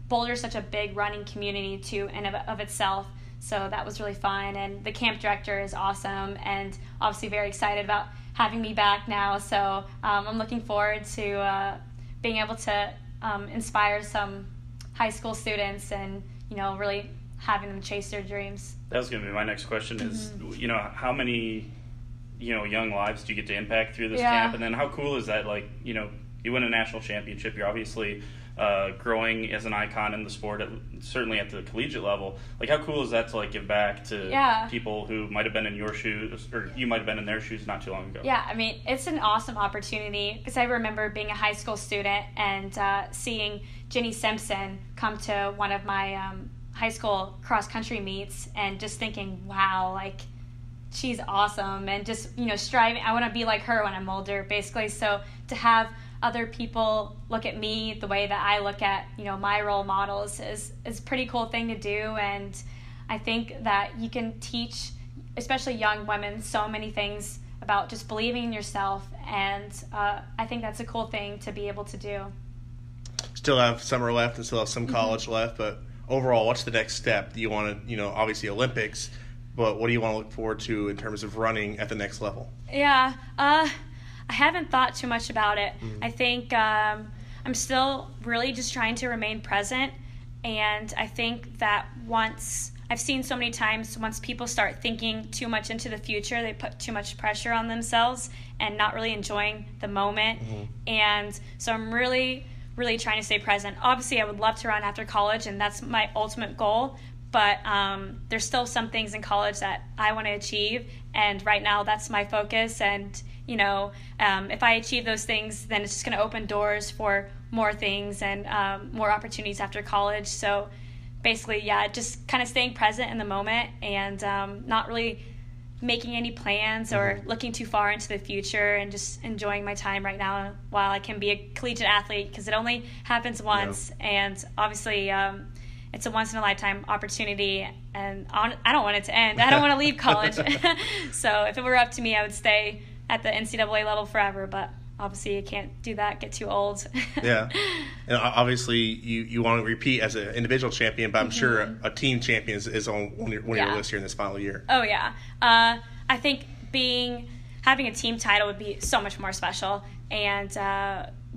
Boulder's such a big running community too, in of itself. So that was really fun, and the camp director is awesome, and obviously very excited about having me back now. So I'm looking forward to being able to inspire some high school students and really having them chase their dreams. That was going to be my next question is, how many, young lives do you get to impact through this camp? And then how cool is that? Like, you win a national championship. You're obviously growing as an icon in the sport, certainly at the collegiate level. Like, how cool is that to, give back to people who might have been in your shoes, or you might have been in their shoes not too long ago? Yeah, I mean, it's an awesome opportunity, because I remember being a high school student and seeing Ginny Simpson come to one of my high school cross-country meets and just thinking, wow, she's awesome, and just, striving. I want to be like her when I'm older, basically. So to have other people look at me the way that I look at, my role models is a pretty cool thing to do. And I think that you can teach, especially young women, so many things about just believing in yourself. And I think that's a cool thing to be able to do. Still have summer left and still have some college left, but overall, what's the next step? Do you want to, obviously Olympics, but what do you want to look forward to in terms of running at the next level? Yeah, I haven't thought too much about it. I think I'm still really just trying to remain present, and I think that I've seen so many times once people start thinking too much into the future, they put too much pressure on themselves and not really enjoying the moment. And so I'm really trying to stay present. Obviously, I would love to run after college, and that's my ultimate goal. But there's still some things in college that I want to achieve, and right now that's my focus. And if I achieve those things, then it's just going to open doors for more things and more opportunities after college. So basically, just kind of staying present in the moment and not really making any plans or looking too far into the future, and just enjoying my time right now while I can be a collegiate athlete, because it only happens once. And obviously it's a once-in-a-lifetime opportunity, and I don't want it to end. I don't want to leave college. So if it were up to me, I would stay at the NCAA level forever, but obviously you can't do that, get too old. Yeah. And obviously you want to repeat as an individual champion, but I'm sure a team champion is on one of your lists here in this final year. Oh, yeah. I think having a team title would be so much more special. And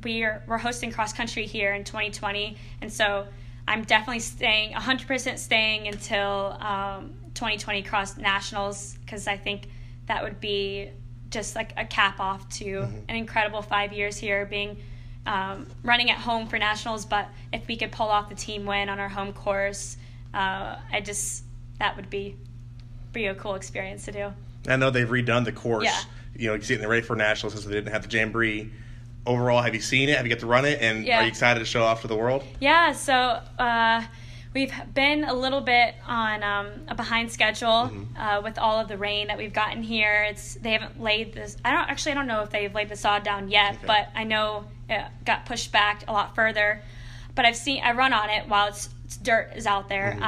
we're hosting cross-country here in 2020, and so I'm definitely 100% staying until 2020 Cross Nationals, because I think that would be just like a cap off to an incredible 5 years here, being running at home for nationals. But if we could pull off the team win on our home course, that would be a cool experience to do. I know they've redone the course. Yeah. Getting ready for nationals since they didn't have the Jamboree. Overall, have you seen it? Have you get to run it? And are you excited to show off to the world? Yeah, so we've been a little bit on a behind schedule with all of the rain that we've gotten here. They haven't laid this. I don't know if they've laid the sod down yet, but I know it got pushed back a lot further. But I run on it while it's dirt is out there,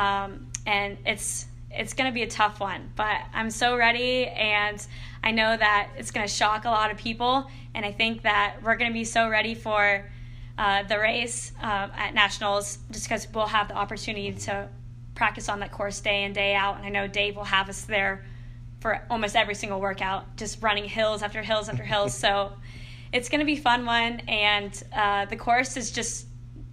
and it's going to be a tough one. But I'm so ready, and I know that it's going to shock a lot of people. And I think that we're going to be so ready for the race at nationals, just because we'll have the opportunity to practice on that course day in, day out. And I know Dave will have us there for almost every single workout, just running hills after hills after hills. So it's going to be a fun one, and the course is just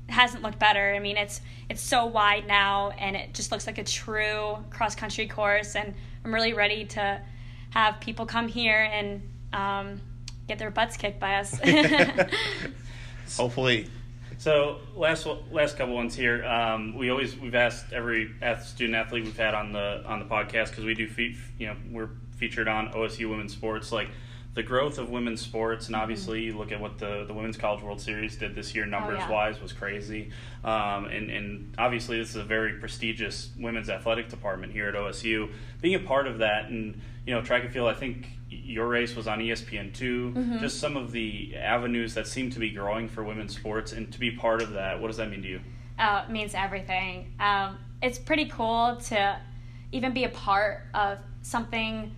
hasn't looked better. I mean, it's so wide now, and it just looks like a true cross-country course, and I'm really ready to have people come here and get their butts kicked by us. Hopefully. So last couple ones here. We've asked every student athlete we've had on the podcast, because we do we're featured on OSU women's sports, like the growth of women's sports, and obviously you look at what the Women's College World Series did this year, numbers-wise, was crazy. And obviously this is a very prestigious women's athletic department here at OSU. Being a part of that, and track and field, I think your race was on ESPN2. Just some of the avenues that seem to be growing for women's sports, and to be part of that, what does that mean to you? It means everything. It's pretty cool to even be a part of something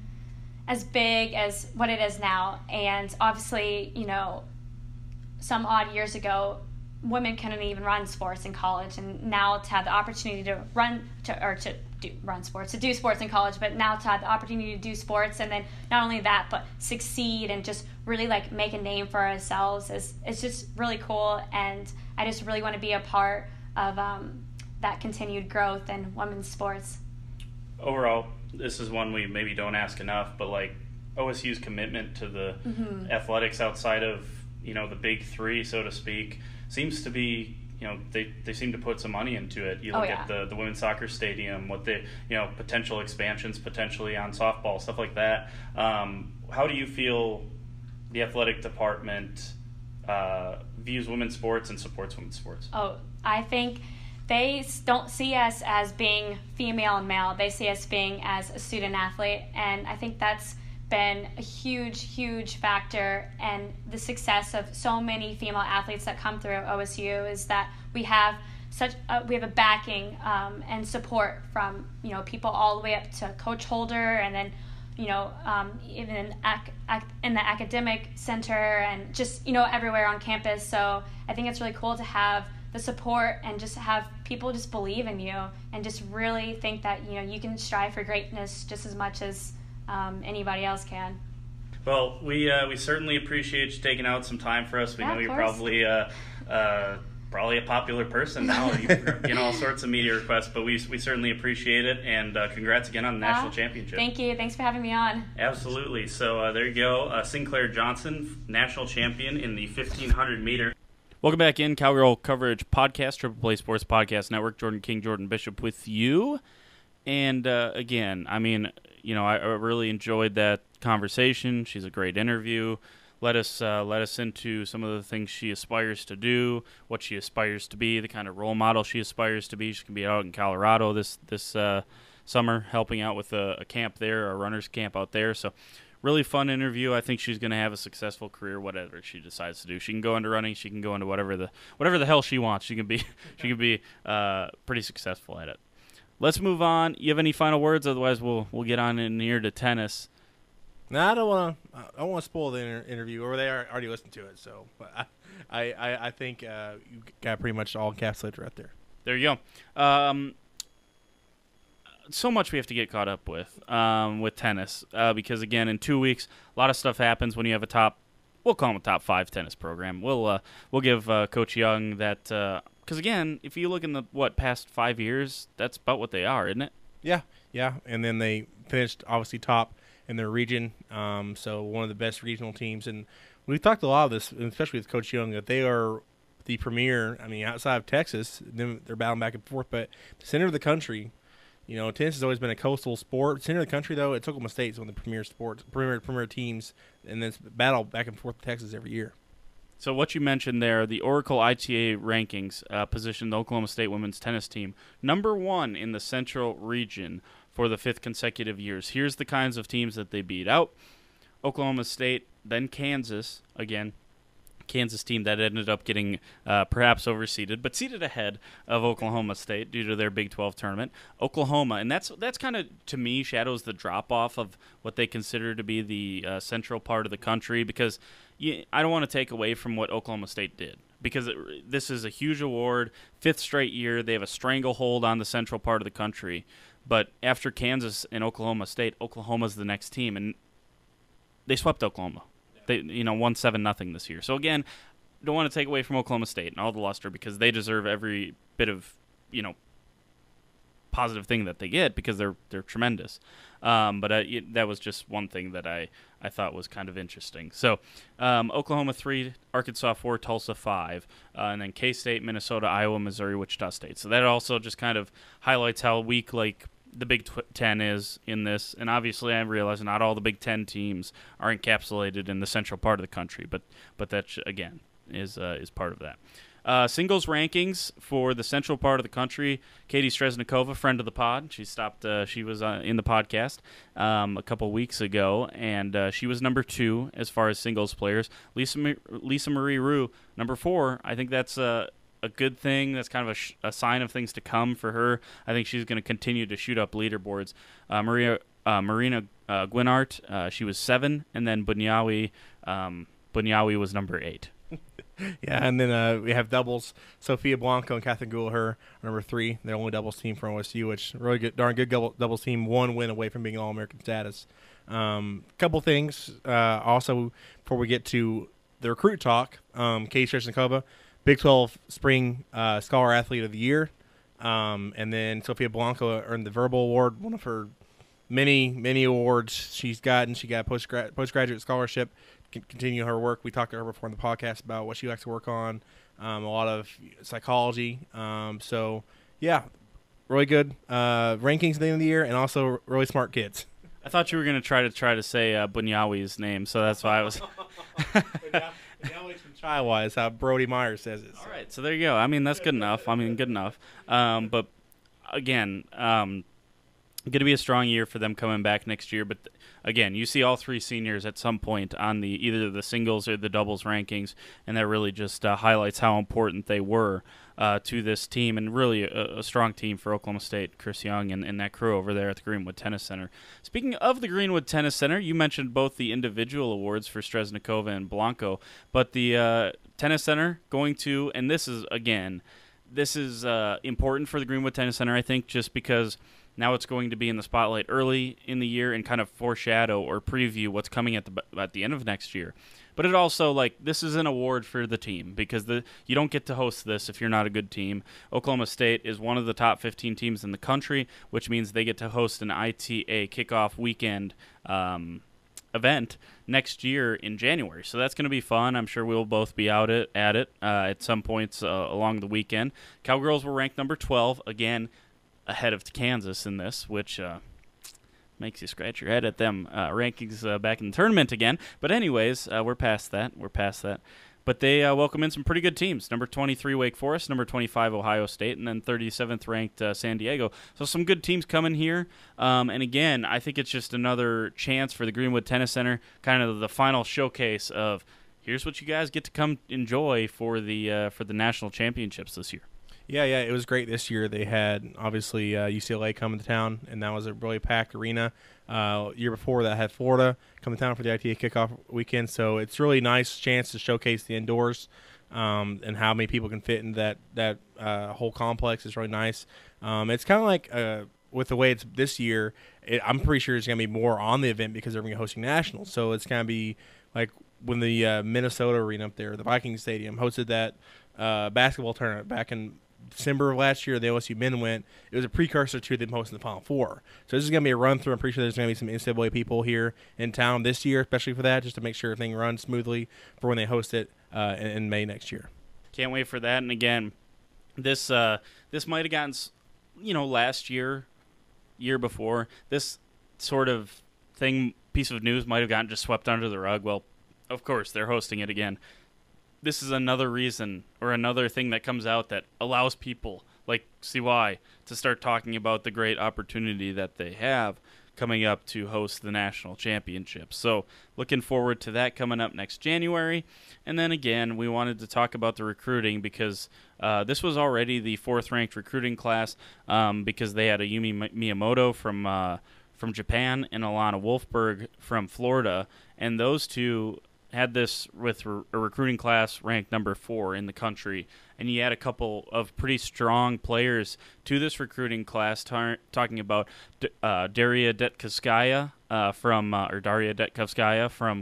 as big as what it is now. And obviously, some odd years ago, women couldn't even run sports in college, and now to have the opportunity to do sports in college, but now to have the opportunity to do sports, and then not only that, but succeed and just really like make a name for ourselves it's just really cool. And I just really want to be a part of that continued growth in women's sports. Overall, this is one we maybe don't ask enough, but like OSU's commitment to the athletics outside of the big three, so to speak, seems to be they seem to put some money into it. You look at the women's soccer stadium, what the potential expansions potentially on softball, stuff like that. How do you feel the athletic department views women's sports and supports women's sports? I think they don't see us as being female and male. They see us being as a student athlete, and I think that's been a huge factor. And the success of so many female athletes that come through OSU is that we have a backing and support from people all the way up to Coach Holder, and then even in the academic center, and just everywhere on campus. So I think it's really cool to have the support and just have people just believe in you and just really think that you can strive for greatness just as much as anybody else can. Well, we certainly appreciate you taking out some time for us. We know you're probably a popular person now. You get all sorts of media requests, but we certainly appreciate it, and congrats again on the national championship. Thank you. Thanks for having me on. Absolutely. So there you go. Sinclaire Johnson, national champion in the 1500 meter. Welcome back in, Cowgirl Coverage podcast, Triple Play Sports Podcast Network. Jordan King, Jordan Bishop with you. And again, I mean, I really enjoyed that conversation. She's a great interview. Let us into some of the things she aspires to do, what she aspires to be, the kind of role model she aspires to be. She can be out in Colorado this summer, helping out with a camp there, a runners camp out there. So really fun interview. I think she's going to have a successful career, whatever she decides to do. She can go into running. She can go into whatever the hell she wants. She can be pretty successful at it. Let's move on. You have any final words? Otherwise, we'll get on in here to tennis. No, I don't want to spoil the interview, or they already listened to it. So, but I think you got pretty much all encapsulated right there. There you go. So much we have to get caught up with tennis because again, in 2 weeks, a lot of stuff happens when you have we'll call them a top 5 tennis program. We'll give Coach Young that because again, if you look in the past 5 years, that's about what they are, isn't it? Yeah, and then they finished obviously top in their region, so one of the best regional teams. And we've talked a lot of this, especially with Coach Young, that they are the premier. I mean, outside of Texas, they're battling back and forth, but the center of the country, tennis has always been a coastal sport. Center of the country, though, it's Oklahoma State is one of the premier teams, and then it's battle back and forth with Texas every year. So what you mentioned there, the Oracle ITA rankings positioned the Oklahoma State women's tennis team number 1 in the Central region for the 5th consecutive years. Here's the kinds of teams that they beat out. Oklahoma State, then Kansas, again, Kansas team that ended up getting perhaps overseeded, but seeded ahead of Oklahoma State due to their Big 12 tournament. Oklahoma, and that's kind of, to me, shadows the drop-off of what they consider to be the central part of the country, because I don't want to take away from what Oklahoma State did, because this is a huge award, 5th straight year. They have a stranglehold on the central part of the country. But after Kansas and Oklahoma State, Oklahoma's the next team, and they swept Oklahoma. They won 7-0 this year. So again, don't want to take away from Oklahoma State and all the luster because they deserve every bit of positive thing that they get because they're tremendous. But that was just one thing that I thought was kind of interesting. So Oklahoma 3, Arkansas 4, Tulsa 5, and then K-State, Minnesota, Iowa, Missouri, Wichita State. So that also just kind of highlights how weak the Big Ten is in this. And obviously I realize not all the Big Ten teams are encapsulated in the central part of the country, but that, again, is part of that. Singles rankings for the central part of the country. Katie Stresnakova, friend of the pod. She was in the podcast a couple weeks ago, and she was number 2 as far as singles players. Lisa Marie Rue, number 4. I think that's a good thing. That's kind of a sign of things to come for her. I think she's going to continue to shoot up leaderboards. Marina Guinart, she was 7, and then Bunyawi was number 8. Yeah, and then we have doubles. Sophia Blanco and Catherine Goulaher are number 3. They're only doubles team from OSU, which really good, darn good doubles team. 1 win away from being All-American status. Couple things also before we get to the recruit talk. Katie Stresnakova, Big 12 Spring Scholar Athlete of the Year. And then Sophia Blanco earned the Verbal Award, one of her many awards she's gotten. She got a postgraduate scholarship. Continue her work. We talked to her before in the podcast about what she likes to work on, a lot of psychology. So, yeah, really good rankings at the end of the year, and also really smart kids. I thought you were going to try to say Bunyawi's name, so that's why I was. Bunyawi's from Chilwise, how Brody Myers says it. So. All right, so there you go. I mean, that's good enough. good enough. But again, going to be a strong year for them coming back next year. But again, you see all 3 seniors at some point on either the singles or the doubles rankings, and that really just highlights how important they were to this team, and really a strong team for Oklahoma State, Chris Young and that crew over there at the Greenwood Tennis Center. Speaking of the Greenwood Tennis Center, you mentioned both the individual awards for Stresnakova and Blanco, but the Tennis Center going to, and this is important for the Greenwood Tennis Center, I think, just because now it's going to be in the spotlight early in the year and kind of foreshadow or preview what's coming at the end of next year. But it also, this is an award for the team because you don't get to host this if you're not a good team. Oklahoma State is one of the top 15 teams in the country, which means they get to host an ITA kickoff weekend event next year in January. So that's going to be fun. I'm sure we'll both be out at it at some points along the weekend. Cowgirls were ranked number 12, again, ahead of Kansas in this, which makes you scratch your head at them rankings back in the tournament again. But anyways, we're past that. But they welcome in some pretty good teams. Number 23, Wake Forest. Number 25, Ohio State. And then 37th ranked San Diego. So some good teams coming here. And again, I think it's just another chance for the Greenwood Tennis Center, kind of the final showcase of here's what you guys get to come enjoy for the national championships this year. Yeah, it was great this year. They had, obviously, UCLA coming to town, and that was a really packed arena. Year before that had Florida come to town for the ITA kickoff weekend, so it's really nice chance to showcase the indoors and how many people can fit in that whole complex is really nice. It's kind of like with the way it's this year, I'm pretty sure it's going to be more on the event because they're going to be hosting nationals, so it's going to be like when the Minnesota arena up there, the Vikings Stadium, hosted that basketball tournament back in December of last year. The OSU men went. It was a precursor to them hosting the Final Four. So this is going to be a run through. I'm pretty sure there's going to be some NCAA people here in town this year, especially for that, just to make sure everything runs smoothly for when they host it in May next year. Can't wait for that. And again, this might have gotten, last year before, this sort of piece of news might have gotten just swept under the rug. Well, of course, they're hosting it again. This is another reason or another thing that comes out that allows people like CY to start talking about the great opportunity that they have coming up to host the national championship. So looking forward to that coming up next January. And then again, we wanted to talk about the recruiting because this was already the 4th-ranked recruiting class because they had a Yumi Miyamoto from Japan and Alana Wolfberg from Florida, and those two had this with a recruiting class ranked number 4 in the country, and you had a couple of pretty strong players to this recruiting class, talking about Daria Detkovskaya from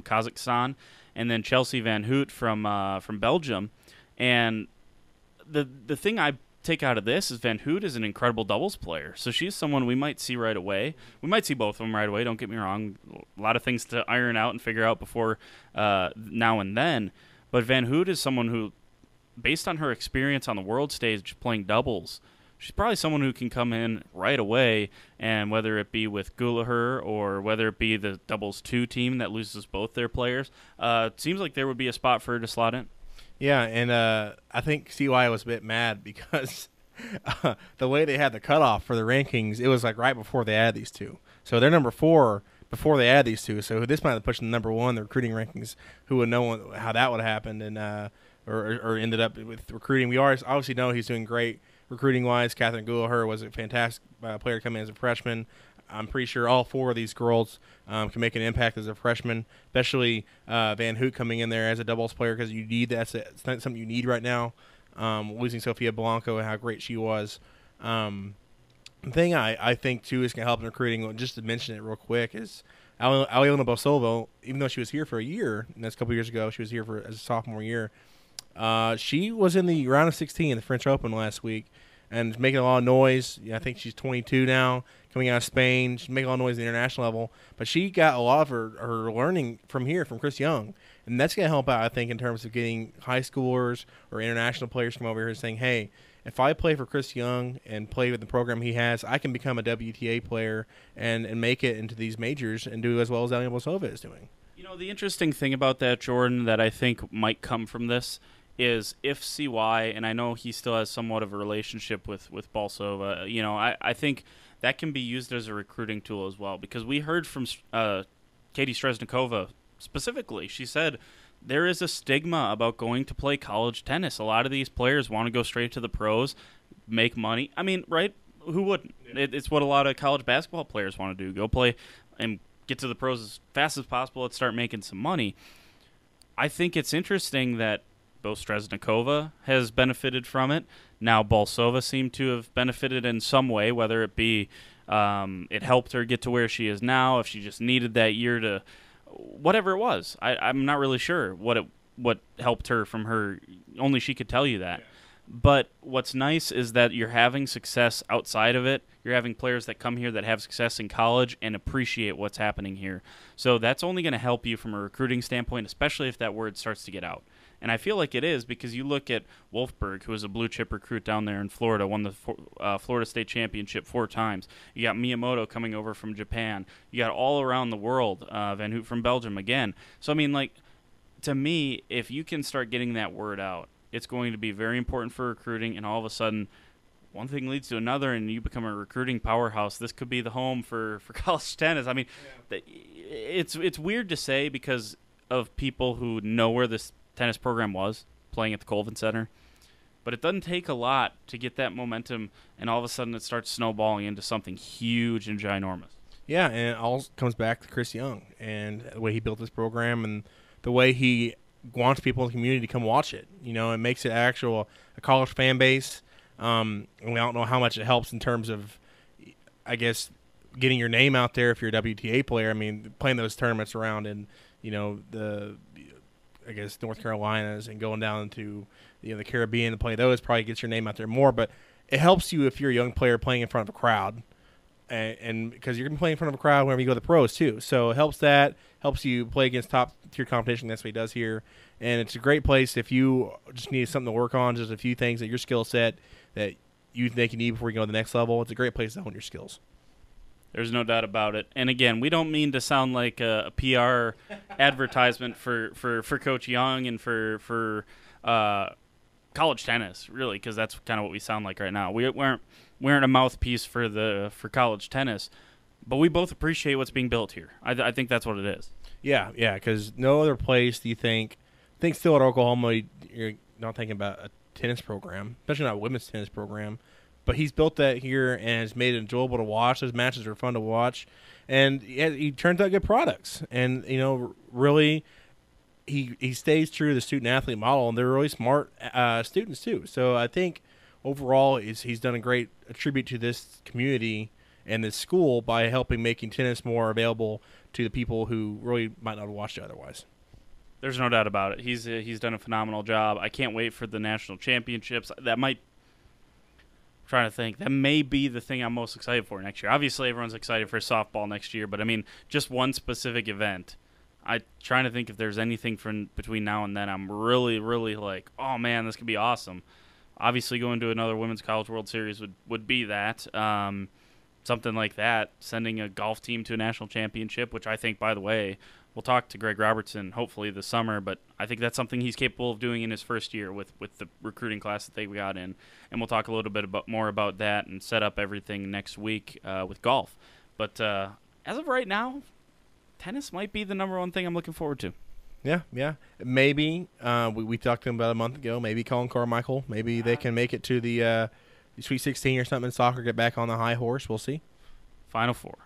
Kazakhstan, and then Chelsea Van Hoot from Belgium. And the thing I take out of this is Van Hoot is an incredible doubles player. So she's someone we might see right away. We might see both of them right away, don't get me wrong. A lot of things to iron out and figure out before now and then. But Van Hoot is someone who, based on her experience on the world stage playing doubles, she's probably someone who can come in right away, and whether it be with Gulaher or whether it be the doubles 2 team that loses both their players, it seems like there would be a spot for her to slot in. Yeah, and I think CY was a bit mad because the way they had the cutoff for the rankings, it was like right before they added these two. So they're number 4 before they add these two. So this might have pushed them number 1, the recruiting rankings. Who would know how that would have happened and or ended up with recruiting. We obviously know he's doing great recruiting-wise. Catherine Gulaher was a fantastic player coming in as a freshman. I'm pretty sure all 4 of these girls can make an impact as a freshman, especially Van Hoot coming in there as a doubles player because you need that's something you need right now. Losing Sophia Blanco and how great she was. The thing I think, too, is going to help in recruiting, just to mention it real quick, is Aliona Bosovo, even though she was here for a year, and that's a couple years ago, she was here as a sophomore year, she was in the round of 16 in the French Open last week and making a lot of noise. I think she's 22 now, coming out of Spain. She's making a lot of noise at the international level. But she got a lot of her learning from here, from Chris Young. And that's going to help out, I think, in terms of getting high schoolers or international players from over here saying, hey, if I play for Chris Young and play with the program he has, I can become a WTA player and make it into these majors and do as well as Aliona Bosova is doing. You know, the interesting thing about that, Jordan, that I think might come from this is if CY, and I know he still has somewhat of a relationship with Balsova, I think that can be used as a recruiting tool as well, because we heard from Katie Stresnakova specifically. She said there is a stigma about going to play college tennis. A lot of these players want to go straight to the pros, make money. I mean, right? Who wouldn't? It's what a lot of college basketball players want to do. Go play and get to the pros as fast as possible. Let's start making some money. I think it's interesting that both Stresnakova has benefited from it. Now Balsova seemed to have benefited in some way, whether it be it helped her get to where she is now, if she just needed that year to whatever it was. I'm not really sure what helped her from her. Only she could tell you that. Yeah. But what's nice is that you're having success outside of it. You're having players that come here that have success in college and appreciate what's happening here. So that's only going to help you from a recruiting standpoint, especially if that word starts to get out. And I feel like it is, because you look at Wolfberg, who is a blue-chip recruit down there in Florida, won the Florida State Championship 4 times. You got Miyamoto coming over from Japan. You got all around the world, Van Hoot from Belgium again. So, I mean, like, to me, if you can start getting that word out, it's going to be very important for recruiting, and all of a sudden, one thing leads to another, and you become a recruiting powerhouse. This could be the home for college tennis. I mean, it's weird to say because of people who know where this tennis program was, playing at the Colvin Center. But it doesn't take a lot to get that momentum, and all of a sudden it starts snowballing into something huge and ginormous. Yeah, and it all comes back to Chris Young and the way he built this program and the way he wants people in the community to come watch it. You know, it makes it a college fan base. And we don't know how much it helps in terms of, I guess, getting your name out there if you're a WTA player. I mean, playing those tournaments around in, North Carolinas and going down to the Caribbean to play those probably gets your name out there more. But it helps you if you're a young player playing in front of a crowd, and because you're going to play in front of a crowd whenever you go to the pros too. So it helps you play against top tier competition. That's what he does here, and it's a great place if you just need something to work on, just a few things that your skill set that you think you need before you go to the next level. It's a great place to hone your skills. There's no doubt about it. And again, we don't mean to sound like a PR advertisement for Coach Young and for college tennis, really, because that's kind of what we sound like right now. We aren't a mouthpiece for college tennis, but we both appreciate what's being built here. I think that's what it is. Yeah, because no other place do you think still at Oklahoma you're not thinking about a tennis program, especially not a women's tennis program. But he's built that here and has made it enjoyable to watch. Those matches are fun to watch. And he turns out good products. And, really he stays true to the student-athlete model, and they're really smart students too. So I think overall he's done a tribute to this community and this school by helping making tennis more available to the people who really might not have watched it otherwise. There's no doubt about it. He's done a phenomenal job. I can't wait for the national championships. I'm trying to think. That may be the thing I'm most excited for next year. Obviously, everyone's excited for softball next year, but I mean, just one specific event. I'm trying to think if there's anything from between now and then I'm really, really like, oh man, this could be awesome. Obviously, going to another Women's College World Series would be that. Something like that, sending a golf team to a national championship, which I think, by the way, we'll talk to Greg Robertson hopefully this summer, but I think that's something he's capable of doing in his first year with the recruiting class that they got in. And we'll talk a little bit more about that and set up everything next week with golf. But as of right now, tennis might be the number one thing I'm looking forward to. Yeah. Maybe we talked to him about a month ago. Maybe Colin Carmichael. Maybe they can make it to the Sweet 16 or something in soccer. Get back on the high horse. We'll see. Final Four.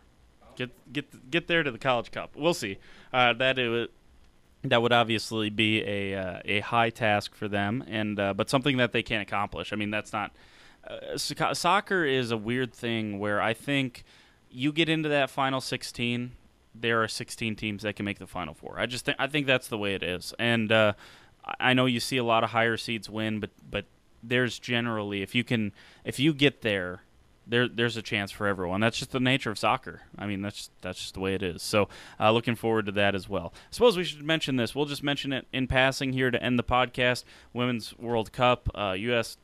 Get there to the College Cup. We'll see. That would obviously be a high task for them, and but something that they can't accomplish. I mean, that's not soccer is a weird thing where I think you get into that final 16. There are 16 teams that can make the Final Four. I think that's the way it is, and I know you see a lot of higher seeds win, but there's generally if you get there. There's a chance for everyone. That's just the nature of soccer. I mean, that's just the way it is. So looking forward to that as well. I suppose we should mention this. We'll just mention it in passing here to end the podcast. Women's World Cup, U.S.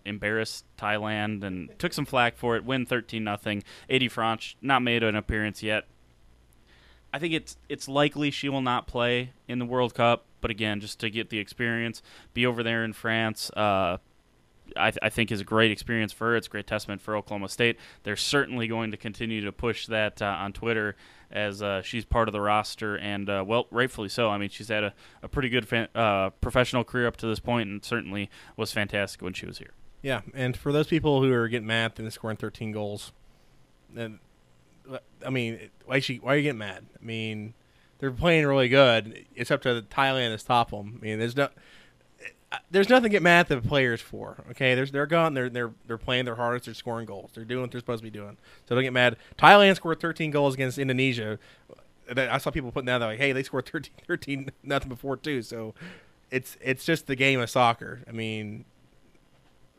Embarrassed Thailand and took some flack for it. Win 13-0. Adi Franch not made an appearance yet. I think it's likely she will not play in the World Cup. But again, just to get the experience, be over there in France. I think is a great experience for her. It's a great testament for Oklahoma State. They're certainly going to continue to push that on Twitter as she's part of the roster, and, well, rightfully so. I mean, she's had a pretty good professional career up to this point and certainly was fantastic when she was here. Yeah, and for those people who are getting mad and scoring 13 goals, then, I mean, why are you getting mad? I mean, they're playing really good. It's up to Thailand to stop them. I mean, there's nothing to get mad at the players for. Okay, they're gone. They're playing their hardest. They're scoring goals. They're doing what they're supposed to be doing. So don't get mad. Thailand scored 13 goals against Indonesia. I saw people putting that like, hey, they scored 13 nothing before too. So it's just the game of soccer. I mean,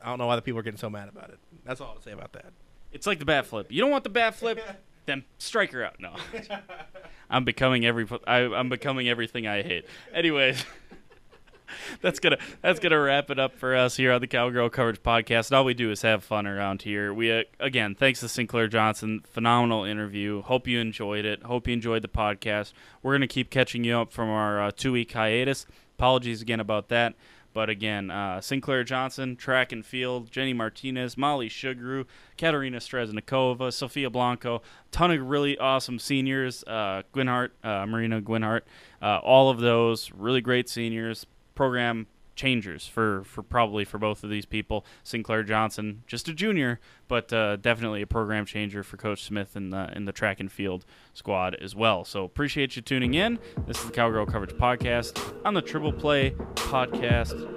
I don't know why the people are getting so mad about it. That's all I'll say about that. It's like the bat flip. You don't want the bat flip, then strike her out. No, I'm becoming everything I hate. Anyways. That's gonna wrap it up for us here on the Cowgirl Coverage podcast. And all we do is have fun around here. We again, thanks to Sinclaire Johnson, phenomenal interview. Hope you enjoyed it. Hope you enjoyed the podcast. We're gonna keep catching you up from our 2-week hiatus. Apologies again about that. But again, Sinclaire Johnson, track and field, Jenny Martinez, Molly Sugaru, Katerina Stresnakova, Sophia Blanco, ton of really awesome seniors, Marina Gwinhart, all of those really great seniors. Program changers for both of these people. Sinclaire Johnson, just a junior, but definitely a program changer for Coach Smith in the track and field squad as well. So appreciate you tuning in. This is the Cowgirl Coverage Podcast on the Triple Play Podcast